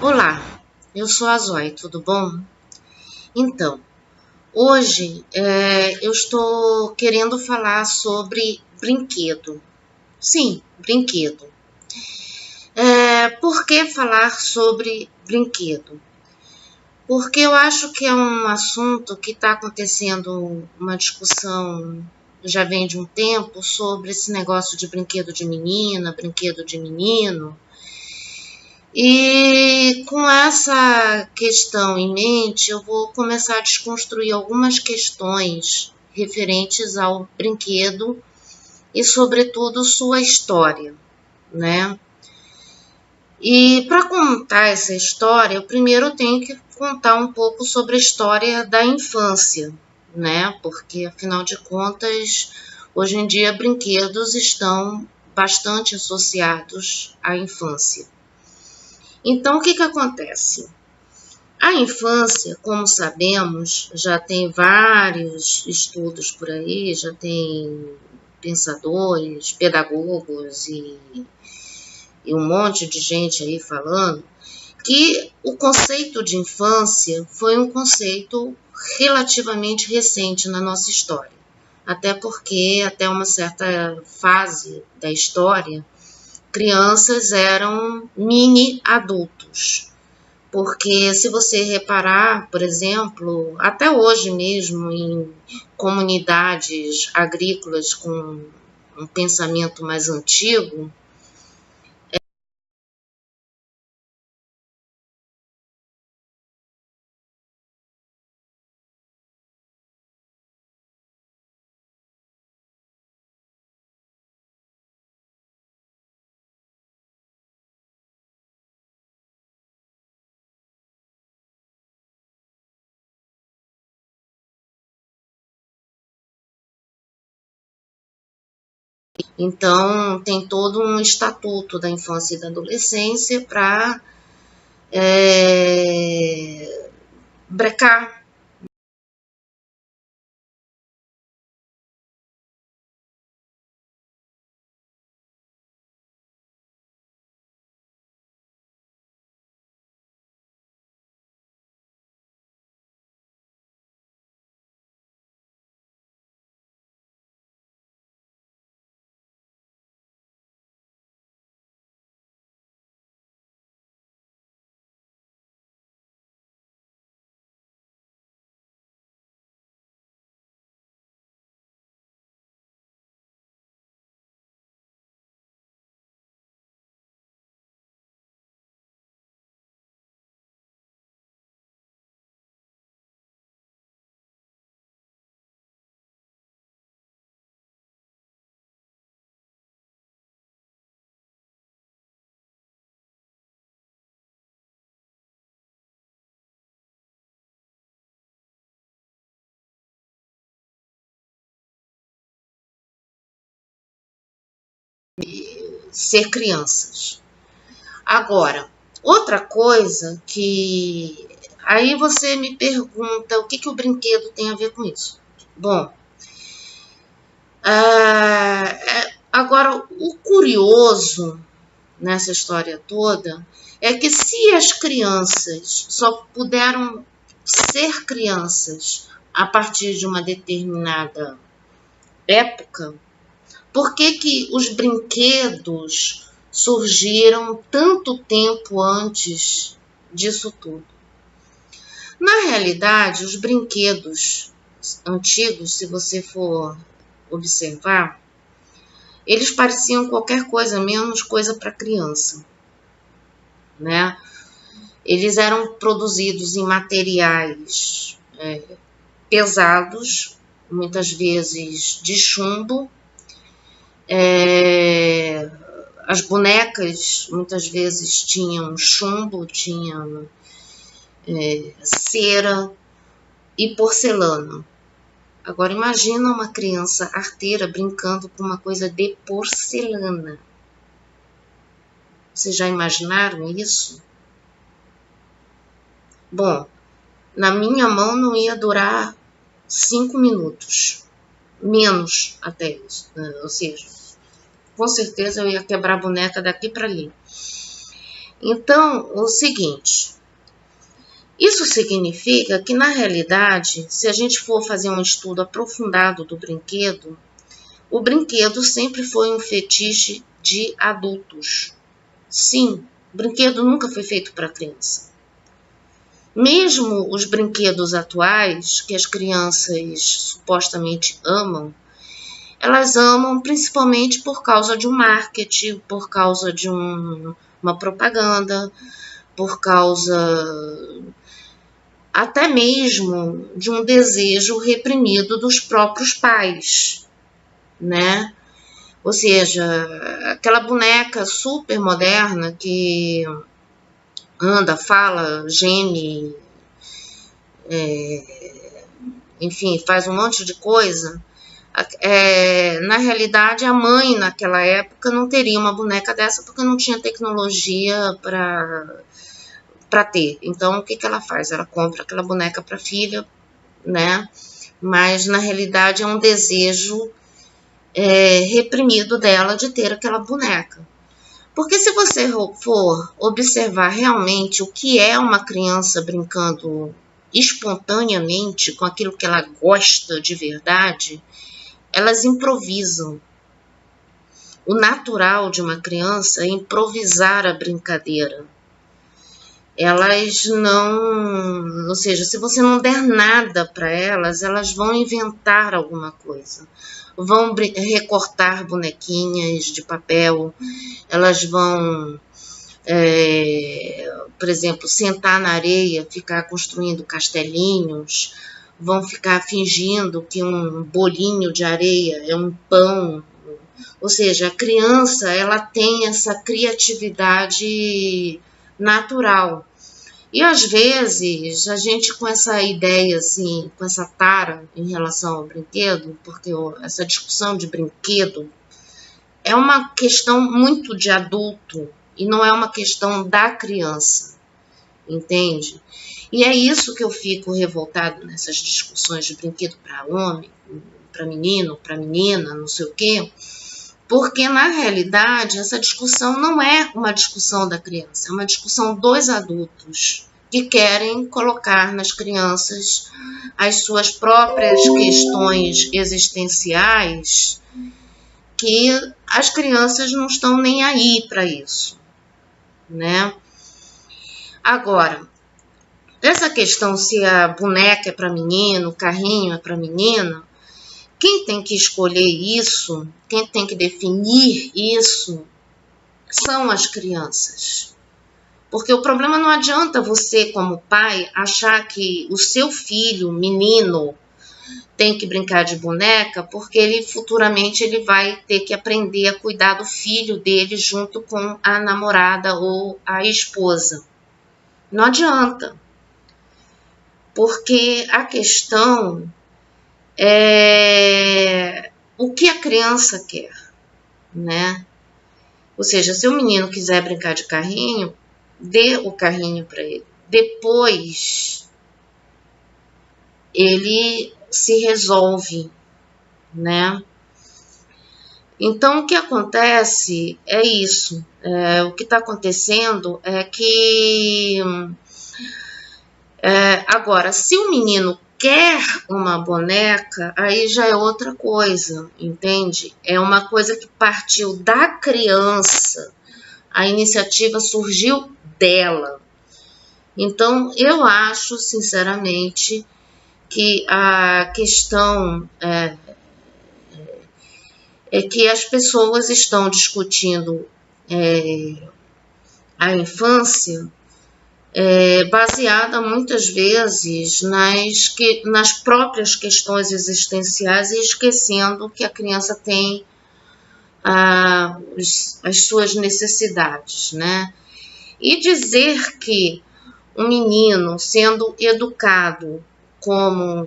Olá, eu sou a Zoe, tudo bom? Então, hoje eu estou querendo falar sobre brinquedo. Sim, brinquedo. Por que falar sobre brinquedo? Porque eu acho que é um assunto que está acontecendo uma discussão, já vem de um tempo, sobre esse negócio de brinquedo de menina, brinquedo de menino. E com essa questão em mente, eu vou começar a desconstruir algumas questões referentes ao brinquedo e, sobretudo, sua história, né? E para contar essa história, eu primeiro tenho que contar um pouco sobre a história da infância, né? Porque, afinal de contas, hoje em dia, brinquedos estão bastante associados à infância. Então, o que acontece? A infância, como sabemos, já tem vários estudos por aí, já tem pensadores, pedagogos e um monte de gente aí falando que o conceito de infância foi um conceito relativamente recente na nossa história. Até porque, até uma certa fase da história, crianças eram mini adultos. Porque se você reparar, por exemplo, até hoje mesmo em comunidades agrícolas com um pensamento mais antigo, então tem todo um estatuto da infância e da adolescência para brecar. Ser crianças. Agora, outra coisa que aí você me pergunta o que o brinquedo tem a ver com isso. Bom, agora o curioso nessa história toda é que se as crianças só puderam ser crianças a partir de uma determinada época, por que os brinquedos surgiram tanto tempo antes disso tudo? Na realidade, os brinquedos antigos, se você for observar, eles pareciam qualquer coisa menos coisa para criança, né? Eles eram produzidos em materiais pesados, muitas vezes de chumbo. As bonecas muitas vezes tinham chumbo, tinham cera e porcelana. Agora imagina uma criança arteira brincando com uma coisa de porcelana. Vocês já imaginaram isso? Bom, na minha mão não ia durar 5 minutos. Menos até isso. Ou seja, com certeza eu ia quebrar a boneca daqui para ali. Então, o seguinte, isso significa que, na realidade, se a gente for fazer um estudo aprofundado do brinquedo, o brinquedo sempre foi um fetiche de adultos. Sim, o brinquedo nunca foi feito para criança. Mesmo os brinquedos atuais, que as crianças supostamente amam, elas amam principalmente por causa de um marketing, por causa de uma propaganda, por causa até mesmo de um desejo reprimido dos próprios pais, né? Ou seja, aquela boneca super moderna que anda, fala, geme, enfim, faz um monte de coisa. Na realidade, a mãe naquela época não teria uma boneca dessa porque não tinha tecnologia para ter. Então, o que ela faz? Ela compra aquela boneca para a filha, né? Mas, na realidade, é um desejo reprimido dela de ter aquela boneca. Porque se você for observar realmente o que é uma criança brincando espontaneamente com aquilo que ela gosta de verdade, elas improvisam. O natural de uma criança é improvisar a brincadeira. Elas não, ou seja, se você não der nada para elas, elas vão inventar alguma coisa. Vão recortar bonequinhas de papel, elas vão, por exemplo, sentar na areia, ficar construindo castelinhos, vão ficar fingindo que um bolinho de areia é um pão. Ou seja, a criança, ela tem essa criatividade natural. E às vezes a gente com essa ideia assim, com essa tara em relação ao brinquedo, porque essa discussão de brinquedo é uma questão muito de adulto e não é uma questão da criança, entende? E é isso que eu fico revoltado nessas discussões de brinquedo para homem, para menino, para menina, não sei o quê. Porque, na realidade, essa discussão não é uma discussão da criança, é uma discussão dos adultos que querem colocar nas crianças as suas próprias questões existenciais, que as crianças não estão nem aí para isso, né? Agora, essa questão se a boneca é para menino, o carrinho é para menina, quem tem que escolher isso, quem tem que definir isso, são as crianças. Porque o problema não adianta você, como pai, achar que o seu filho, menino, tem que brincar de boneca, porque ele futuramente ele vai ter que aprender a cuidar do filho dele junto com a namorada ou a esposa. Não adianta. Porque a questão o que a criança quer, né? Ou seja, se o menino quiser brincar de carrinho, dê o carrinho para ele. Depois, ele se resolve, né? Então, o que acontece é isso. O que está acontecendo é que... agora, se o menino quer uma boneca, aí já é outra coisa, entende? É uma coisa que partiu da criança, a iniciativa surgiu dela. Então, eu acho, sinceramente, que a questão é que as pessoas estão discutindo a infância baseada muitas vezes nas próprias questões existenciais e esquecendo que a criança tem as suas necessidades, né? E dizer que um menino sendo educado como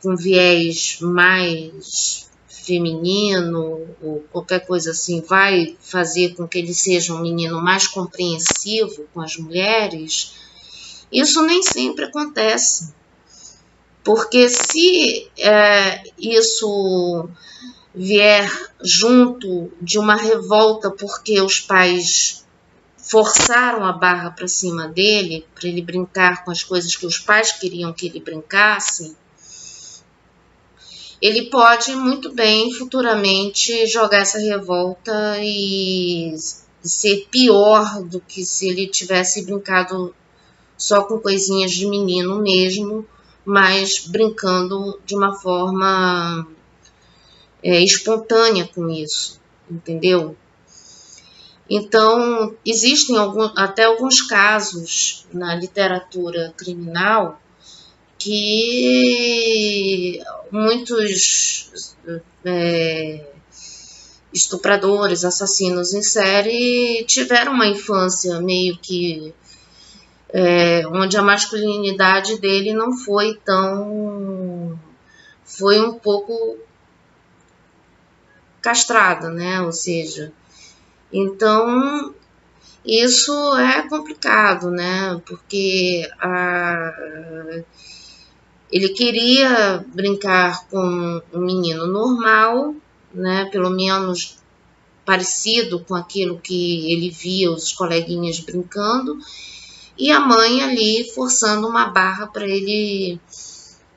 com viés mais feminino ou qualquer coisa assim vai fazer com que ele seja um menino mais compreensivo com as mulheres, isso nem sempre acontece. Porque se isso vier junto de uma revolta porque os pais forçaram a barra para cima dele, para ele brincar com as coisas que os pais queriam que ele brincasse, ele pode muito bem futuramente jogar essa revolta e ser pior do que se ele tivesse brincado só com coisinhas de menino mesmo, mas brincando de uma forma espontânea com isso, entendeu? Então, existem até alguns casos na literatura criminal que muitos estupradores, assassinos em série tiveram uma infância meio que onde a masculinidade dele não foi tão... foi um pouco castrada, né? Ou seja, então isso é complicado, né? Porque ele queria brincar com um menino normal, né? Pelo menos parecido com aquilo que ele via os coleguinhas brincando, e a mãe ali forçando uma barra para ele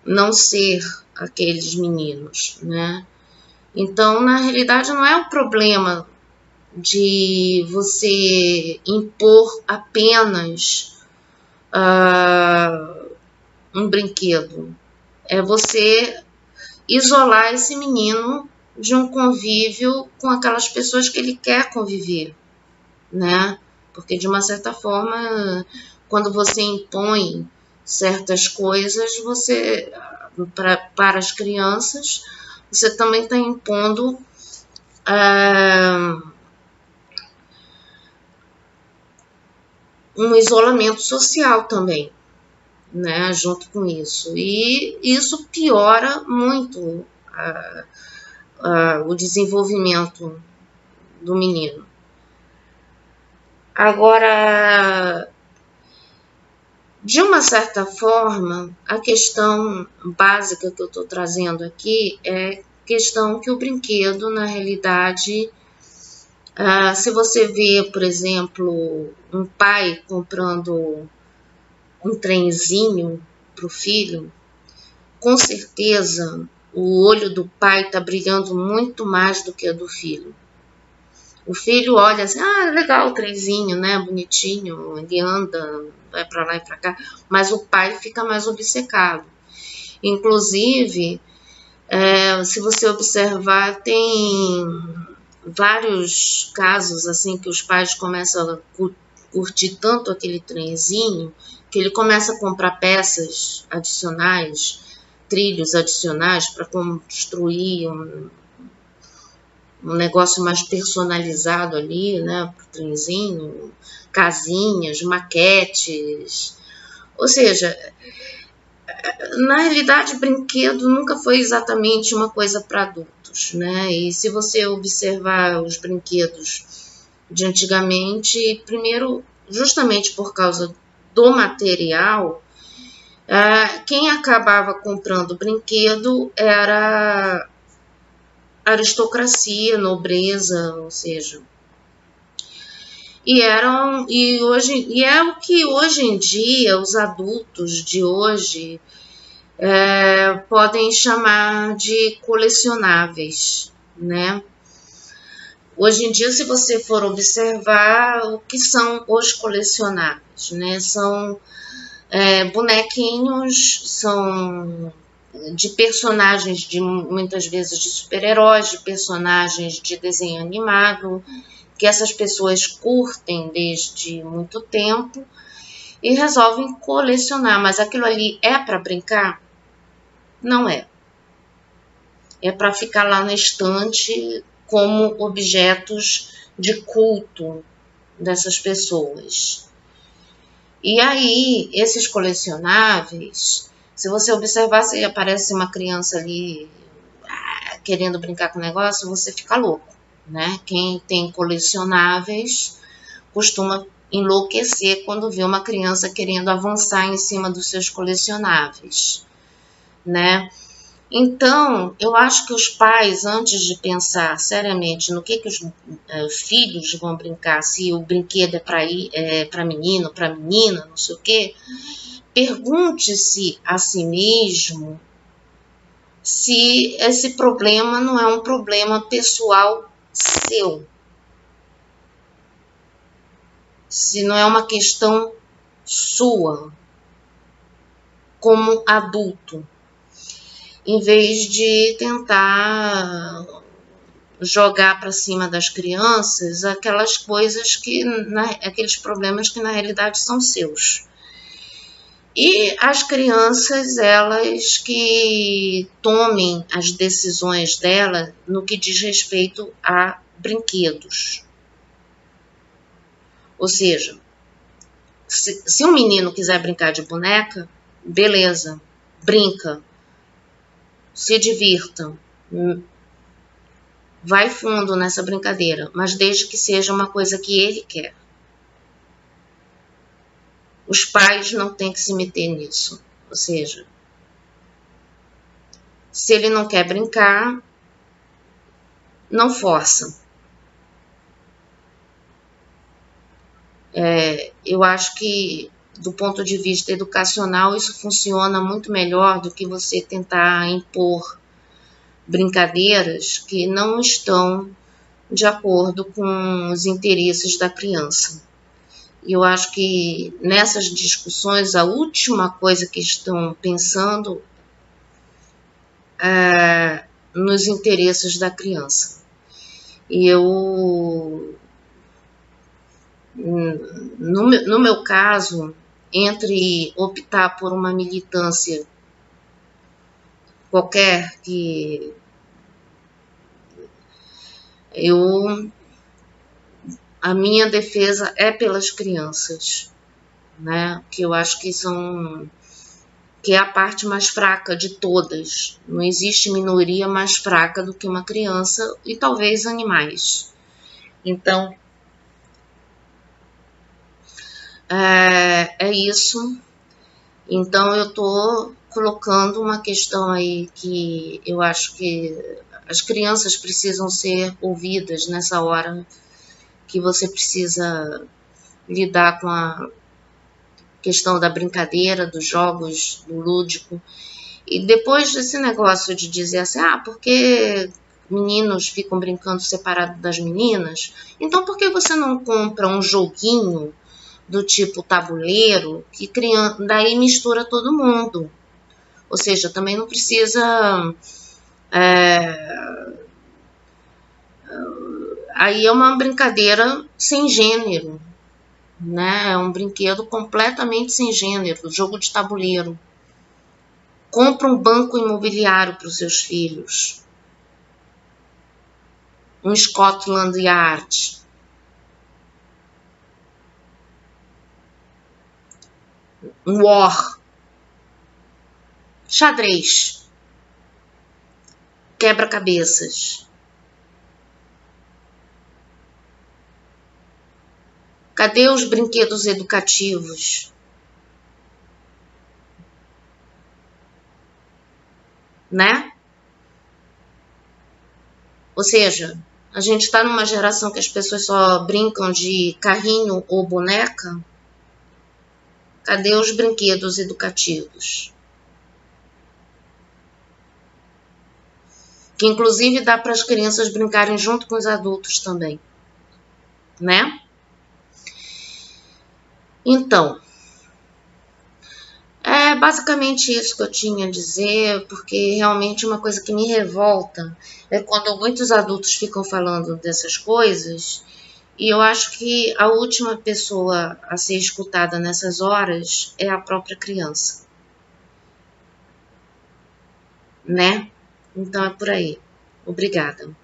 não ser aqueles meninos, né? Então, na realidade, não é um problema de você impor apenas um brinquedo. É você isolar esse menino de um convívio com aquelas pessoas que ele quer conviver, né? Porque, de uma certa forma, quando você impõe certas coisas, você para as crianças, você também está impondo um isolamento social também, né, junto com isso. E isso piora muito o desenvolvimento do menino. Agora, de uma certa forma, a questão básica que eu estou trazendo aqui é questão que o brinquedo, na realidade, se você vê, por exemplo, um pai comprando um trenzinho para o filho, com certeza o olho do pai está brilhando muito mais do que o do filho. O filho olha assim, legal o trenzinho, né, bonitinho, ele anda, vai para lá e para cá, mas o pai fica mais obcecado. Inclusive, se você observar, tem vários casos assim que os pais começam a curtir tanto aquele trenzinho que ele começa a comprar peças adicionais, trilhos adicionais para construir um negócio mais personalizado ali, né, pro trenzinho, casinhas, maquetes. Ou seja, na realidade, brinquedo nunca foi exatamente uma coisa para adultos, né? E se você observar os brinquedos de antigamente, primeiro, justamente por causa do material, quem acabava comprando brinquedo era aristocracia, nobreza, ou seja, e é o que hoje em dia os adultos de hoje podem chamar de colecionáveis, né? Hoje em dia, se você for observar o que são os colecionáveis, né? São bonequinhos, são de personagens, muitas vezes de super-heróis, de personagens de desenho animado, que essas pessoas curtem desde muito tempo e resolvem colecionar. Mas aquilo ali é para brincar? Não é. É para ficar lá na estante como objetos de culto dessas pessoas. E aí, esses colecionáveis, se você observar, se aparece uma criança ali querendo brincar com o negócio, você fica louco, né? Quem tem colecionáveis costuma enlouquecer quando vê uma criança querendo avançar em cima dos seus colecionáveis, né? Então, eu acho que os pais, antes de pensar seriamente no que os filhos vão brincar, se o brinquedo é para menino, para menina, não sei o quê, pergunte-se a si mesmo se esse problema não é um problema pessoal seu, se não é uma questão sua como adulto, em vez de tentar jogar para cima das crianças aquelas coisas aqueles problemas que na realidade são seus. E as crianças, elas que tomem as decisões dela no que diz respeito a brinquedos. Ou seja, se um menino quiser brincar de boneca, beleza, brinca, se divirta, vai fundo nessa brincadeira, mas desde que seja uma coisa que ele quer. Os pais não têm que se meter nisso. Ou seja, se ele não quer brincar, não força. Eu acho que, do ponto de vista educacional, isso funciona muito melhor do que você tentar impor brincadeiras que não estão de acordo com os interesses da criança. E eu acho que nessas discussões, a última coisa que estão pensando é nos interesses da criança. E no meu caso, entre optar por uma militância qualquer, que a minha defesa é pelas crianças, né? Que eu acho que é a parte mais fraca de todas. Não existe minoria mais fraca do que uma criança e talvez animais. Então, é isso. Então, eu estou colocando uma questão aí que eu acho que as crianças precisam ser ouvidas nessa hora que você precisa lidar com a questão da brincadeira, dos jogos, do lúdico. E depois desse negócio de dizer assim, porque meninos ficam brincando separado das meninas, então por que você não compra um joguinho do tipo tabuleiro, que daí mistura todo mundo? Ou seja, também não precisa... aí é uma brincadeira sem gênero, né? É um brinquedo completamente sem gênero, jogo de tabuleiro. Compra um banco imobiliário para os seus filhos. Um Scotland Yard. Um War. Xadrez. Quebra-cabeças. Cadê os brinquedos educativos? Né? Ou seja, a gente está numa geração que as pessoas só brincam de carrinho ou boneca. Cadê os brinquedos educativos? Que inclusive dá para as crianças brincarem junto com os adultos também, né? Então, é basicamente isso que eu tinha a dizer, porque realmente uma coisa que me revolta é quando muitos adultos ficam falando dessas coisas, e eu acho que a última pessoa a ser escutada nessas horas é a própria criança, né? Então é por aí. Obrigada.